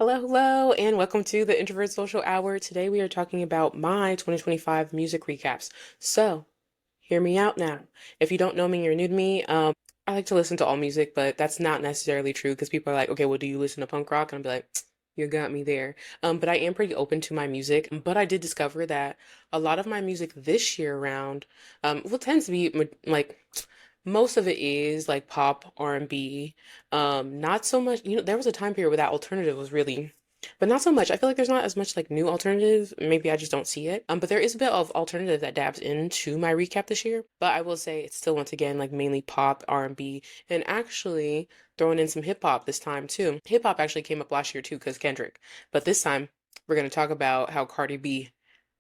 Hello, hello, and welcome to the Introvert Social Hour. Today we are talking about my 2025 music recaps. So, hear me out now. If you don't know me, you're new to me. I like to listen to all music, but that's not necessarily true because people are like, okay, well, do you listen to punk rock? And I'll be like, you got me there. But I am pretty open to my music. But I did discover that a lot of my music this year around, tends to be like most of it is like pop, R&B. Not so much, there was a time period where that alternative was really, but not so much. I feel like there's not as much like new alternative. Maybe I just don't see it. But there is a bit of alternative that dabs into my recap this year. But I will say it's still once again like mainly pop, R&B, and actually throwing in some hip hop this time too. Hip hop actually came up last year too because Kendrick. But this time we're gonna talk about how Cardi B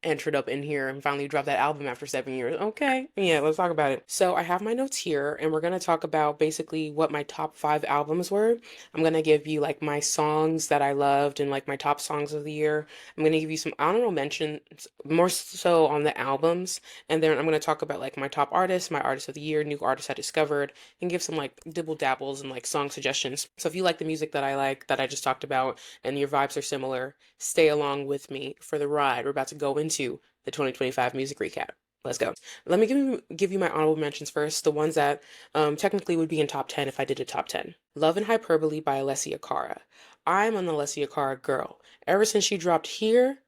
entered up in here and finally dropped that album after 7 years. Okay, yeah, let's talk about it. So I have my notes here, and we're gonna talk about basically what my top five albums were. I'm gonna give you like my songs that I loved and like my top songs of the year. I'm gonna give you some honorable mentions, more so on the albums, and then I'm gonna talk about like my top artists, my artist of the year, new artists I discovered, and give some like dibble dabbles and like song suggestions. So if you like the music that I like that I just talked about, and your vibes are similar, stay along with me for the ride. We're about to go into the 2025 music recap. Let's go. Let me give you my honorable mentions first, the ones that technically would be in top 10 if I did a top 10. Love and Hyperbole by Alessia Cara. I'm an Alessia Cara girl. Ever since she dropped Here,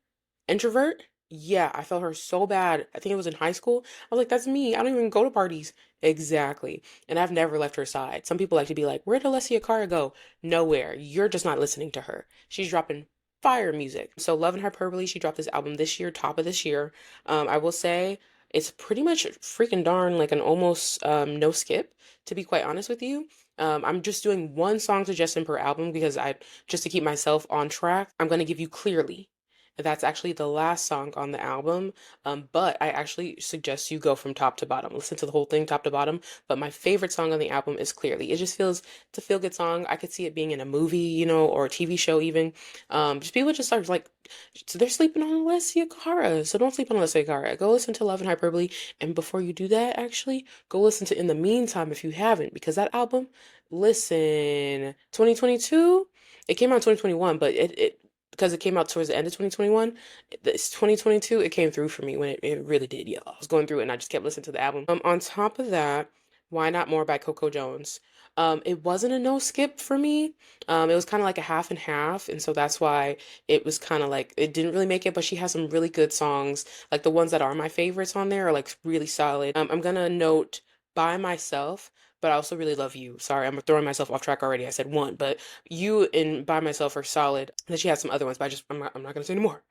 Introvert, yeah, I felt her so bad. I think it was in high school. I was like, that's me. I don't even go to parties. Exactly. And I've never left her side. Some people like to be like, where'd Alessia Cara go? Nowhere. You're just not listening to her. She's dropping fire music. So Love and Hyperbole, she dropped this album this year, top of this year. I will say it's pretty much freaking darn like an almost no skip, to be quite honest with you. I'm just doing one song suggestion per album because I just to keep myself on track. I'm gonna give you Clearly. That's actually the last song on the album. But I actually suggest you go from top to bottom. Listen to the whole thing top to bottom. But my favorite song on the album is Clearly. It just feels it's a feel good song. I could see it being in a movie, or a TV show even. Just people just start like so they're sleeping on Alessia Cara. So don't sleep on Alessia Cara. Go listen to Love and Hyperbole. And before you do that, actually, go listen to In the Meantime if you haven't, because that album, listen, 2022, it came out in 2021, but it because it came out towards the end of 2021. This 2022, it came through for me when it really did. Yeah, I was going through it and I just kept listening to the album. On top of that, Why Not More by Coco Jones. It wasn't a no skip for me. It was kind of like a half and half, and so that's why it was kind of like it didn't really make it. But she has some really good songs, like the ones that are my favorites on there are like really solid. I'm gonna note By Myself, but I also really love You. Sorry, I'm throwing myself off track already. I said one, but You and By Myself are solid. Then she has some other ones, but I'm not gonna say anymore.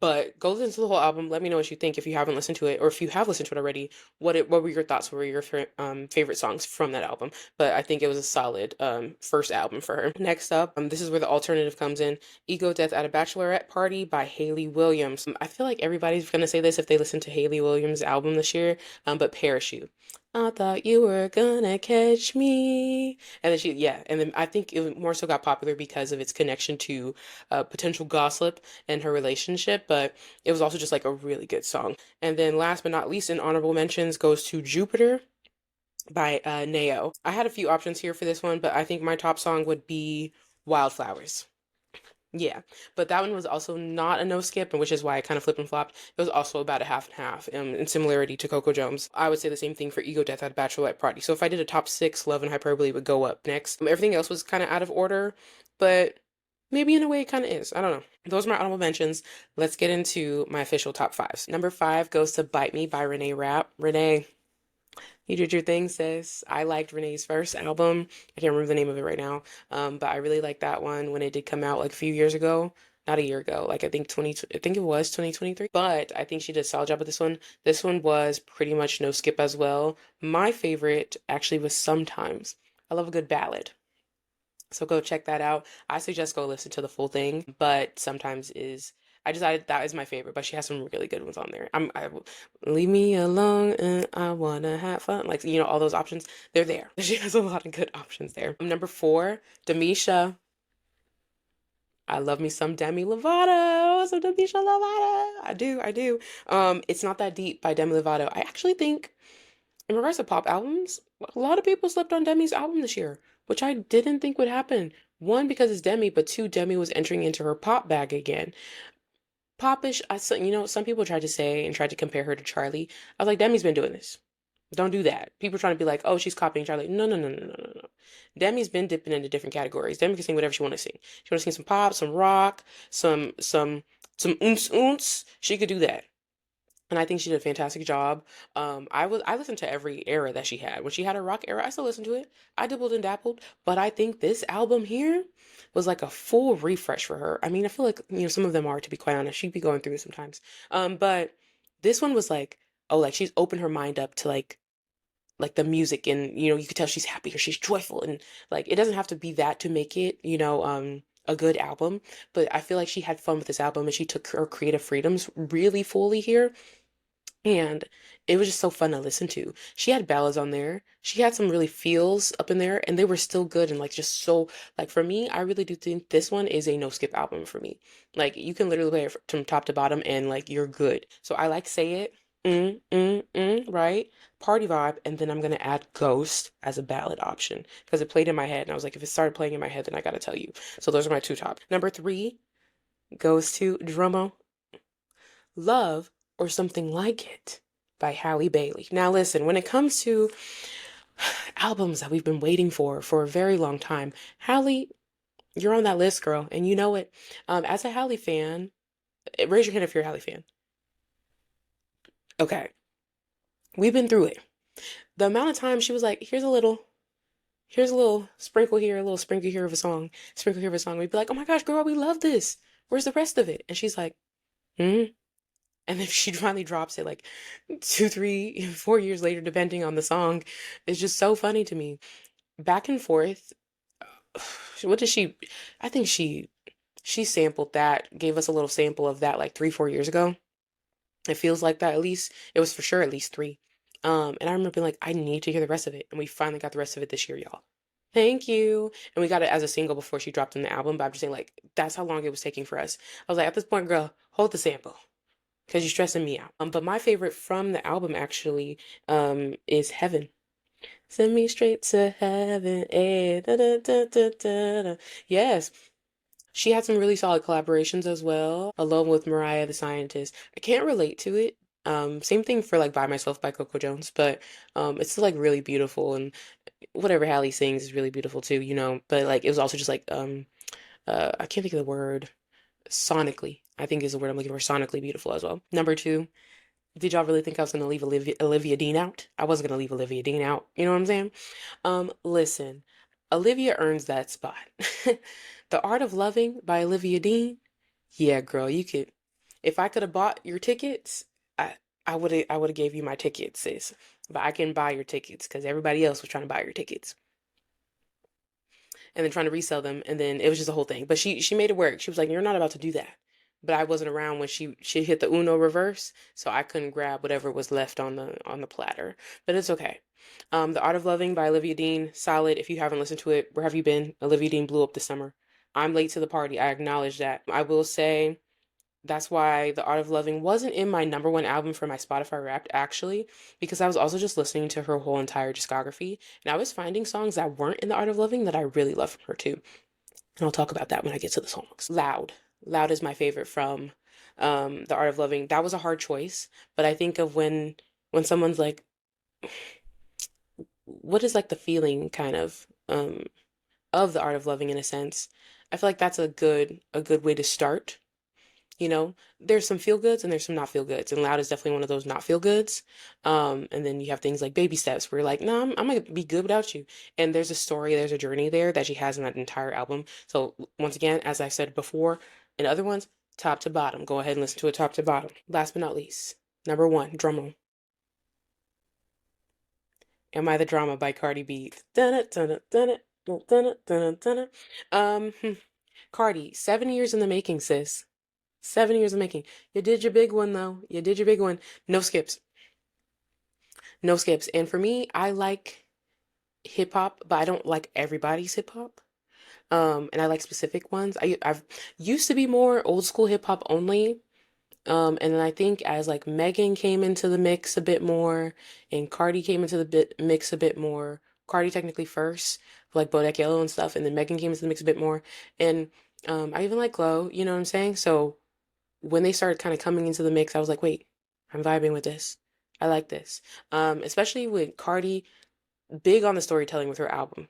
But go listen to the whole album. Let me know what you think if you haven't listened to it, or if you have listened to it already. What were your thoughts? What were your favorite songs from that album? But I think it was a solid first album for her. Next up, this is where the alternative comes in. Ego Death at a Bachelorette Party by Hayley Williams. I feel like everybody's gonna say this if they listen to Hayley Williams' album this year. But Parachute. I thought you were gonna catch me. And then yeah, and then I think it more so got popular because of its connection to potential gossip and her relationship, but it was also just like a really good song. And then last but not least, in honorable mentions goes to Jupiter by Nao. I had a few options here for this one, but I think my top song would be Wildflowers. Yeah, but that one was also not a no skip, and which is why I kind of flipped and flopped. It was also about a half and half, in similarity to Coco Jones. I would say the same thing for Ego Death at a Bachelorette Party. So if I did a top six, Love and Hyperbole would go up next. Everything else was kind of out of order, but maybe in a way it kind of is. I don't know. Those are my honorable mentions. Let's get into my official top fives. Number five goes to Bite Me by Renee Rapp. Renee, you did your thing, sis. I liked Renee's first album. I can't remember the name of it right now. But I really liked that one when it did come out like a few years ago. Not a year ago, like I think it was 2023. But I think she did a solid job with this one. This one was pretty much no skip as well. My favorite actually was Sometimes. I love a good ballad. So go check that out. I suggest go listen to the full thing, but Sometimes is I decided that is my favorite, but she has some really good ones on there. Leave me alone and I wanna have fun. Like, all those options, they're there. She has a lot of good options there. Number four, Demisha. I love me some Demi Lovato. Some Demisha Lovato. I do. It's Not That Deep by Demi Lovato. I actually think in regards to pop albums, a lot of people slept on Demi's album this year, which I didn't think would happen. One, because it's Demi, but two, Demi was entering into her pop bag again. Popish, some people tried to say and tried to compare her to Charlie. I was like, Demi's been doing this. Don't do that. People trying to be like, oh, she's copying Charlie. No, no, no, no, no, no, no. Demi's been dipping into different categories. Demi can sing whatever she want to sing. She want to sing some pop, some rock, some oons oons. She could do that. And I think she did a fantastic job. I listened to every era that she had. When she had her rock era, I still listened to it. I dibbled and dappled, but I think this album here was like a full refresh for her. I mean, I feel like some of them are, to be quite honest. She'd be going through it sometimes. But this one was like, oh, like she's opened her mind up to like the music, and you could tell she's happy or she's joyful, and like it doesn't have to be that to make it a good album. But I feel like she had fun with this album and she took her creative freedoms really fully here, and it was just so fun to listen to. She had ballads on there. She had some really feels up in there, and they were still good and like just so like for me, I really do think this one is a no skip album for me. Like you can literally play it from top to bottom and like you're good. So I like Say It, right? Party vibe, and then I'm gonna add Ghost as a ballad option because it played in my head, and I was like, if it started playing in my head, then I gotta tell you. So those are my two top. Number three goes to Drummo, Love or Something Like It by Halle Bailey. Now, listen, when it comes to albums that we've been waiting for a very long time, Halle, you're on that list, girl, and you know it. As a Halle fan, raise your hand if you're a Halle fan. Okay, we've been through it. The amount of time she was like, here's a little sprinkle here, a little sprinkle here of a song, sprinkle here of a song. We'd be like, oh my gosh, girl, we love this. Where's the rest of it? And she's like, hmm. And then she finally drops it like 2, 3, 4 years later, depending on the song. It's just so funny to me. Back and forth. What did she? I think she sampled that, gave us a little sample of that like 3, 4 years ago. It feels like that at least. It was for sure at least three. And I remember being like, I need to hear the rest of it. And we finally got the rest of it this year, y'all. Thank you. And we got it as a single before she dropped in the album, but I'm just saying, like, that's how long it was taking for us. I was like, at this point, girl, hold the sample because you're stressing me out. But my favorite from the album actually is Heaven. Send me straight to heaven. Eh, da, da, da, da, da, da. Yes. She had some really solid collaborations as well, along with Mariah the Scientist. I can't relate to it. Same thing for like By Myself by Coco Jones, but it's still like really beautiful, and whatever Halle sings is really beautiful too. But like it was also just like I can't think of the word, sonically. I think is the word I'm looking for, sonically beautiful as well. Number two, did y'all really think I was gonna leave Olivia Dean out? I wasn't gonna leave Olivia Dean out. You know what I'm saying? Listen, Olivia earns that spot. The Art of Loving by Olivia Dean. Yeah, girl, you could. If I could have bought your tickets, I would have gave you my tickets, sis. But I can buy your tickets because everybody else was trying to buy your tickets and then trying to resell them, and then it was just a whole thing. But she made it work. She was like, "You're not about to do that." But I wasn't around when she hit the Uno reverse, so I couldn't grab whatever was left on the platter. But it's okay. The Art of Loving by Olivia Dean, solid. If you haven't listened to it, where have you been? Olivia Dean blew up this summer. I'm late to the party. I acknowledge that. I will say that's why The Art of Loving wasn't in my number one album for my Spotify Wrapped, actually, because I was also just listening to her whole entire discography, and I was finding songs that weren't in The Art of Loving that I really love from her too. And I'll talk about that when I get to the songs. Loud. Loud is my favorite from The Art of Loving. That was a hard choice, but I think of when someone's like, what is like the feeling kind of The Art of Loving in a sense? I feel like that's a good way to start. There's some feel goods and there's some not feel goods, and Loud is definitely one of those not feel goods. And then you have things like Baby Steps, where you're like, no, I'm gonna be good without you. And there's a story, there's a journey there that she has in that entire album. So once again, as I said before, in other ones, top to bottom, go ahead and listen to it top to bottom. Last but not least, number one, Drummel. Am I the Drama by Cardi B? Dun it, dun it, dun it, dun it, dun it, dun it, dun it. Cardi, 7 years in the making, sis. 7 years in the making. You did your big one though. You did your big one. No skips. No skips. And for me, I like hip hop, but I don't like everybody's hip hop. And I like specific ones. I've used to be more old school hip hop only. And then I think as like Megan came into the mix a bit more, and Cardi came into the mix a bit more, Cardi technically first, like Bodak Yellow and stuff, and then Megan came into the mix a bit more. And I even like Glow, you know what I'm saying? So when they started kind of coming into the mix, I was like, wait, I'm vibing with this. I like this. Especially with Cardi, big on the storytelling with her album.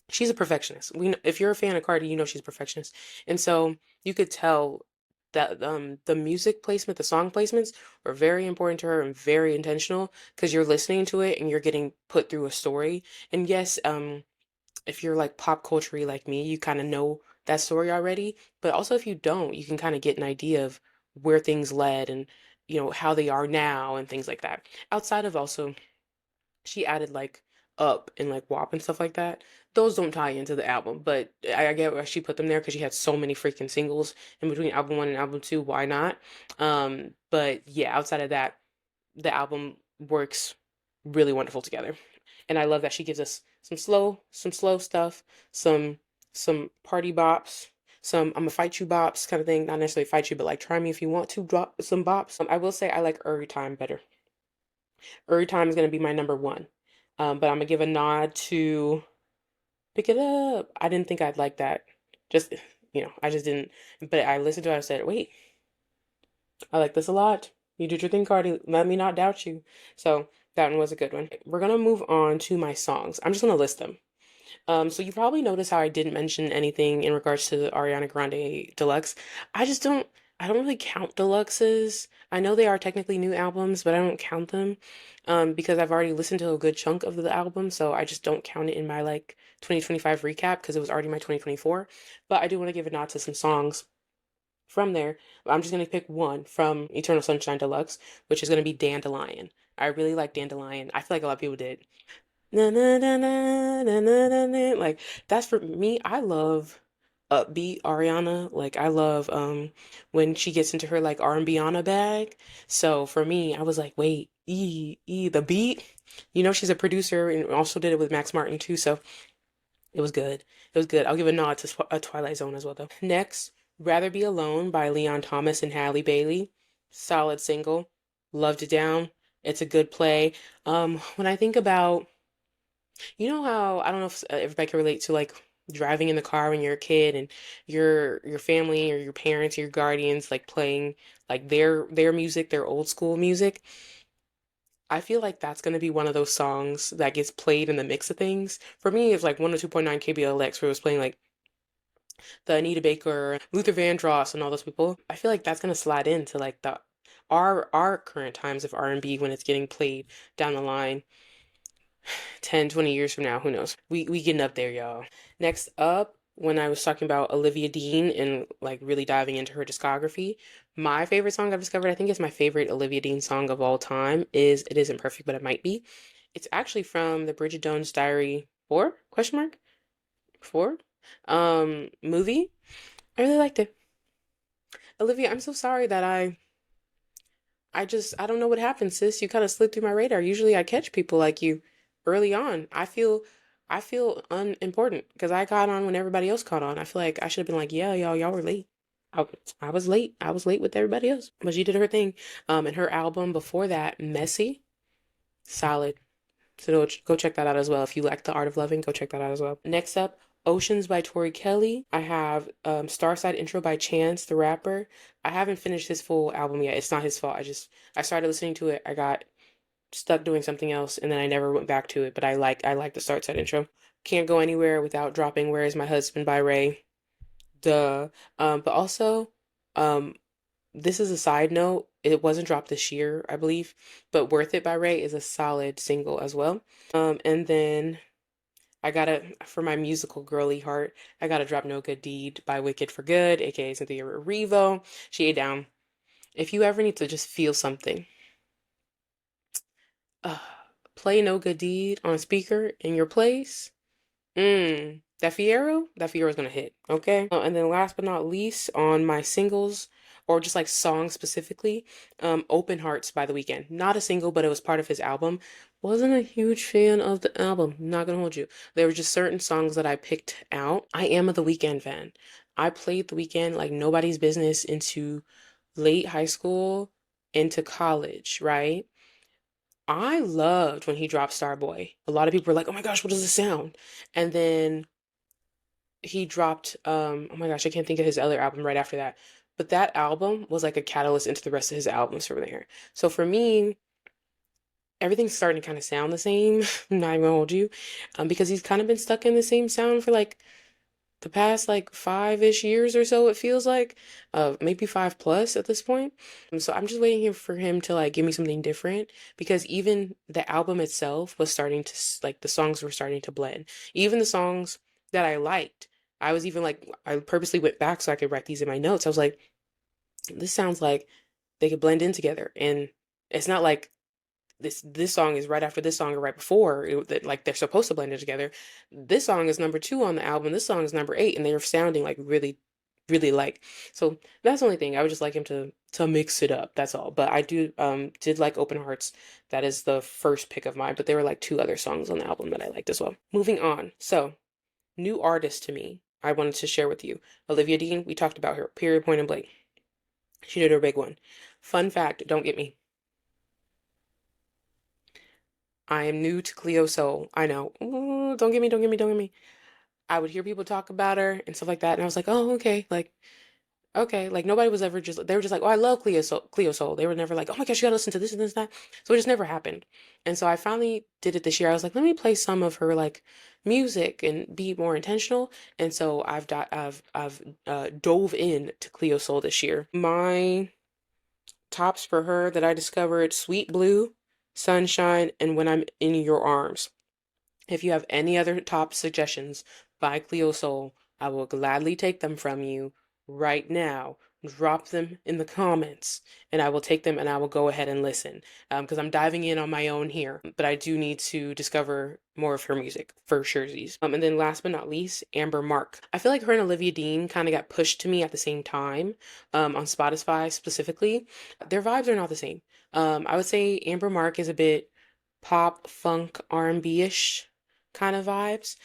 She's a perfectionist. If you're a fan of Cardi, you know she's a perfectionist. And so you could tell that the music placement, the song placements were very important to her and very intentional because you're listening to it and you're getting put through a story. And yes, if you're like pop culture like me, you kind of know that story already. But also if you don't, you can kind of get an idea of where things led and how they are now and things like that. Outside of also she added like Up and like WAP and stuff like that. Those don't tie into the album, but I get why she put them there because she had so many freaking singles in between album one and album two. Why not? But yeah, outside of that, the album works really wonderful together. And I love that she gives us some slow stuff, some some party bops, some I'm gonna fight you bops kind of thing. Not necessarily fight you, but like try me if you want to drop some bops. I will say I like Every Time better. Every Time is gonna be my number one. But I'm gonna give a nod to Pick It Up. I didn't think I'd like that. Just I just didn't. But I listened to it. I said, wait, I like this a lot. You did your thing, Cardi. Let me not doubt you. So that one was a good one. We're gonna move on to my songs. I'm just gonna list them. So you probably noticed how I didn't mention anything in regards to the Ariana Grande Deluxe. I just don't I don't really count deluxes. I know they are technically new albums, but I don't count them because I've already listened to a good chunk of the album, so I just don't count it in my like 2025 recap because it was already my 2024. But I do want to give a nod to some songs from there. I'm just gonna pick one from Eternal Sunshine Deluxe, which is gonna be Dandelion. I really like Dandelion. I feel like a lot of people did. Na na na na na na na na. Like that's for me. I love upbeat Ariana. Like I love when she gets into her like R&B Anna bag. So for me, I was like, wait, the beat. She's a producer and also did it with Max Martin too. So it was good. It was good. I'll give a nod to Twilight Zone as well though. Next, Rather Be Alone by Leon Thomas and Halle Bailey. Solid single. Loved it down. It's a good play. When I think about how I don't know if everybody can relate to like driving in the car when you're a kid and your family or your parents or your guardians like playing like their music, their old school music. I feel like that's gonna be one of those songs that gets played in the mix of things. For me, it's like 102.9 KBLX where it was playing like the Anita Baker, Luther Vandross, and all those people. I feel like that's gonna slide into like the our current times of R&B when it's getting played down the line. 10, 20 years from now, who knows? We getting up there, y'all. Next up, when I was talking about Olivia Dean and like really diving into her discography, my favorite song I've discovered, I think it's my favorite Olivia Dean song of all time, is It Isn't Perfect, but It Might Be. It's actually from the Bridget Jones Diary 4, question mark? 4? Movie. I really liked it. Olivia, I'm so sorry that I don't know what happened, sis. You kind of slid through my radar. Usually I catch people like you early on. I feel unimportant because I caught on when everybody else caught on. I feel like I should have been like, yeah, y'all were late. I, I was late. I was late with everybody else. But she did her thing. And her album before that, Messy, solid. So go check that out as well. If you like the art of loving, go check that out as well. Next up, Oceans by Tori Kelly. I have Starside Intro by Chance the rapper. I haven't finished his full album yet. It's not his fault. I started listening to it. I got stuck doing something else and then I never went back to it. But I like the Starside Intro. Can't go anywhere without dropping Where Is My Husband by Ray. Duh. But also, um, this is a side note. It wasn't dropped this year, I believe, but Worth It by Ray is a solid single as well. And then I gotta, for my musical girly heart, I gotta drop No Good Deed by Wicked for Good, aka Cynthia Erivo. She ate down. If you ever need to just feel something, uh, play No Good Deed on speaker in your place. That Fiero's gonna hit, okay? And then last but not least, on my singles, or just like songs specifically, Open Hearts by The Weeknd. Not a single, but it was part of his album. Wasn't a huge fan of the album, not gonna hold you. There were just certain songs that I picked out. I am a The Weeknd fan. I played The Weeknd like nobody's business into late high school, into college, right? I loved when he dropped Starboy. A lot of people were like, "Oh my gosh, what does this sound?" And then he dropped oh my gosh, I can't think of his other album right after that. But that album was like a catalyst into the rest of his albums from there. So for me, everything's starting to kind of sound the same. I'm not even gonna hold you. Because he's kind of been stuck in the same sound for like the past like 5-ish years or so, it feels like. Maybe 5 plus at this point. So I'm just waiting here for him to like give me something different because even the album itself was starting to like the songs were starting to blend. Even the songs that I liked, I was even like I purposely went back so I could write these in my notes. I was like, this sounds like they could blend in together. And it's not like this song is right after this song or right before that like they're supposed to blend it together. This song is number 2 on the album. This song is number 8, and they're sounding like really, really like. So that's the only thing. I would just like him to mix it up. That's all. But I did like Open Hearts. That is the first pick of mine. But there were like 2 other songs on the album that I liked as well. Moving on. So new artist to me. I wanted to share with you. Olivia Dean. We talked about her. Period. Point and blank. She did her big one. Fun fact. Don't get me. I am new to Cleo Soul. I know. Ooh, don't get me, don't get me, don't get me. I would hear people talk about her and stuff like that, and I was like, oh, okay, like, okay, like nobody was ever just. They were just like, oh, I love Cleo Soul. Cleo Soul. They were never like, oh my gosh, you gotta listen to this and this and that. So it just never happened. And so I finally did it this year. I was like, let me play some of her like music and be more intentional. And so I've dove in to Cleo Soul this year. My tops for her that I discovered: Sweet Blue, Sunshine, and When I'm in Your Arms. If you have any other top suggestions by Cleo Soul, I will gladly take them from you right now. Drop them in the comments and I will take them and I will go ahead and listen because I'm diving in on my own here. But I do need to discover more of her music for surezies. And then last but not least, Amber Mark. I feel like her and Olivia Dean kind of got pushed to me at the same time on Spotify specifically. Their vibes are not the same. I would say Amber Mark is a bit pop, funk, R&B-ish kind of vibes.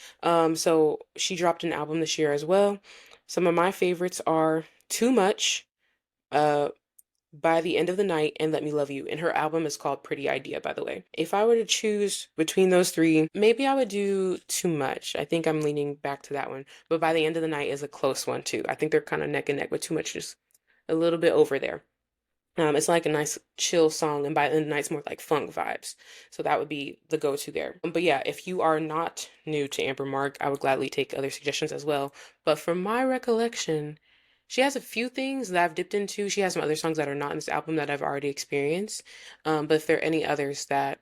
So she dropped an album this year as well. Some of my favorites are Too Much, uh, By the End of the Night, and Let Me Love You. And her album is called Pretty Idea, by the way. If I were to choose between those 3, maybe I would do Too Much. I think I'm leaning back to that one. But By the End of the Night is a close one too. I think they're kind of neck and neck, but Too Much is a little bit over there. It's like a nice chill song, and by the end of the night, it's more like funk vibes. So that would be the go-to there. But yeah, if you are not new to Amber Mark, I would gladly take other suggestions as well. But from my recollection, she has a few things that I've dipped into. She has some other songs that are not in this album that I've already experienced. But if there are any others that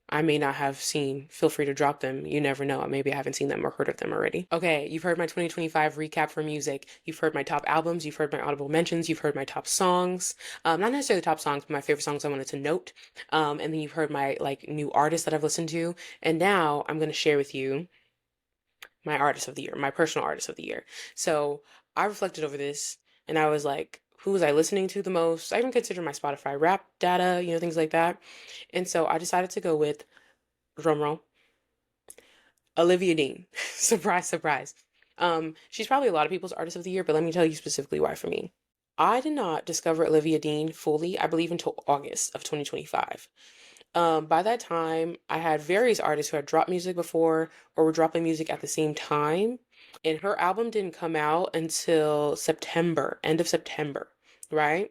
I may not have seen, feel free to drop them. You never know. Maybe I haven't seen them or heard of them already. Okay, you've heard my 2025 recap for music. You've heard my top albums. You've heard my audible mentions. You've heard my top songs. Not necessarily the top songs, but my favorite songs I wanted to note. And then you've heard my like new artists that I've listened to. And now I'm going to share with you my artist of the year, my personal artist of the year. So I reflected over this and I was like, who was I listening to the most? I even considered my Spotify rap data, things like that. And so I decided to go with, drumroll, Olivia Dean. Surprise, surprise. She's probably a lot of people's artist of the year, but let me tell you specifically why for me. I did not discover Olivia Dean fully, I believe, until August of 2025. By that time, I had various artists who had dropped music before or were dropping music at the same time. And her album didn't come out until September, end of September, right?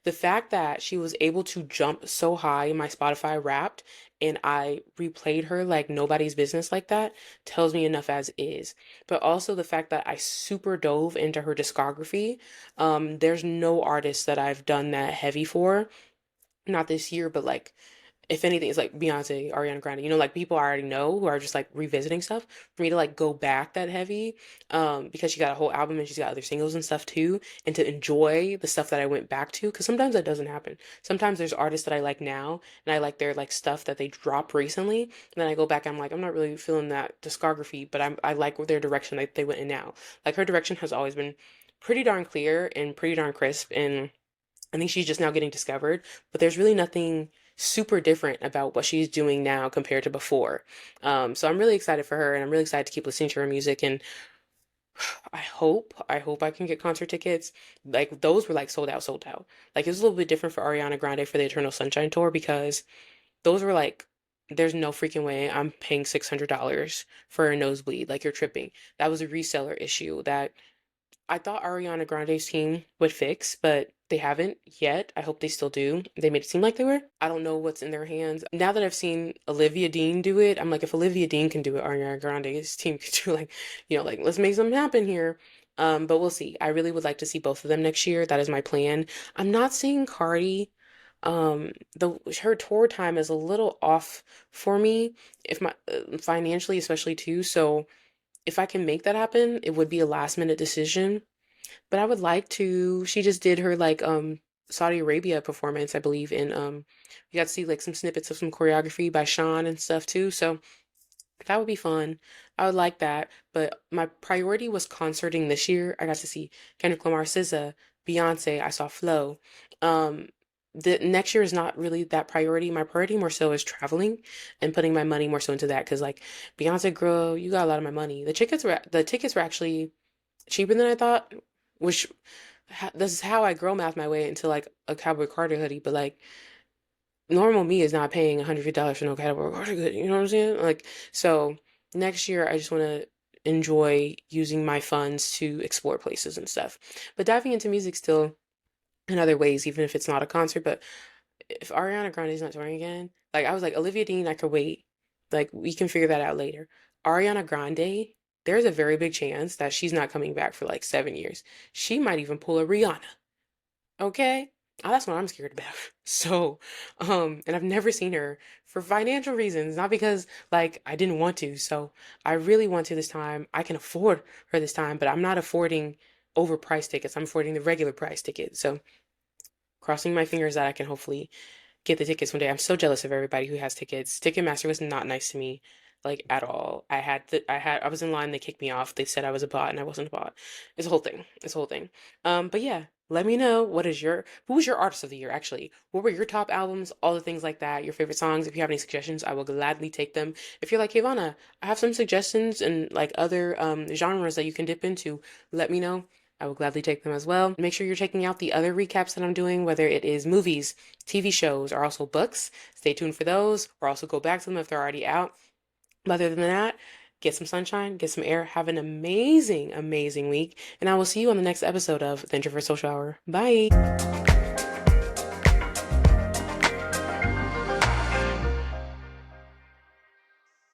The fact that she was able to jump so high in my Spotify Wrapped and I replayed her like nobody's business like that tells me enough as is. But also the fact that I super dove into her discography. There's no artist that I've done that heavy for, not this year, but like if anything, it's like Beyonce, Ariana Grande, like people I already know who are just like revisiting stuff. For me to like go back that heavy, because she got a whole album and she's got other singles and stuff too, and to enjoy the stuff that I went back to, because sometimes that doesn't happen. Sometimes there's artists that I like now, and I like their like stuff that they dropped recently, and then I go back, and I'm like, I'm not really feeling that discography, but I like their direction that they went in now. Like her direction has always been pretty darn clear and pretty darn crisp, and I think she's just now getting discovered, but there's really nothing super different about what she's doing now compared to before. So I'm really excited for her and I'm really excited to keep listening to her music, and I hope I can get concert tickets. Like those were like sold out, sold out. Like it was a little bit different for Ariana Grande for the Eternal Sunshine tour because Those were like, there's no freaking way I'm paying $600 for a nosebleed. Like, you're tripping. That was a reseller issue that I thought Ariana Grande's team would fix, but they haven't yet. I hope they still do. They made it seem like they were. I don't know what's in their hands. Now that I've seen Olivia Dean do it, I'm like, if Olivia Dean can do it, Ariana Grande's team could do, like, like, let's make something happen here. But we'll see. I really would like to see both of them next year. That is my plan. I'm not seeing Cardi. The her tour time is a little off for me, if my financially, especially too. So if I can make that happen, it would be a last minute decision. But I would like to. She just did her like Saudi Arabia performance, I believe, and you got to see like some snippets of some choreography by Sean and stuff too. So that would be fun. I would like that. But my priority was concerting this year. I got to see Kendrick Lamar, SZA, Beyonce. I saw Flo. Um, the next year is not really that priority. My priority more so is traveling and putting my money more so into that. Cause like Beyonce, girl, you got a lot of my money. The tickets were actually cheaper than I thought, which this is how I girl math my way into like a Cowboy Carter hoodie. But like normal me is not paying $150 for no Cowboy Carter hoodie. You know what I'm saying? Like, so next year I just want to enjoy using my funds to explore places and stuff. But diving into music still in other ways, even if it's not a concert. But if Ariana Grande's not touring again, like I was like, Olivia Dean, I could wait. Like, we can figure that out later. Ariana Grande, there's a very big chance that she's not coming back for like 7 years. She might even pull a Rihanna. Okay? That's what I'm scared about. So, and I've never seen her for financial reasons, not because like I didn't want to. So I really want to this time. I can afford her this time, but I'm not affording overpriced tickets. I'm affording the regular price ticket. So crossing my fingers that I can hopefully get the tickets one day. I'm so jealous of everybody who has tickets. Ticketmaster was not nice to me, like at all. I was in line, they kicked me off. They said I was a bot and I wasn't a bot. It's a whole thing. It's a whole thing. But yeah, let me know who was your artist of the year actually? What were your top albums? All the things like that. Your favorite songs. If you have any suggestions, I will gladly take them. If you're like, hey Vana, I have some suggestions and like other genres that you can dip into, let me know. I will gladly take them as well. Make sure you're checking out the other recaps that I'm doing, whether it is movies, TV shows, or also books. Stay tuned for those, or also go back to them if they're already out. But other than that, get some sunshine, get some air, have an amazing, amazing week, and I will see you on the next episode of the Introvert Social Hour. Bye.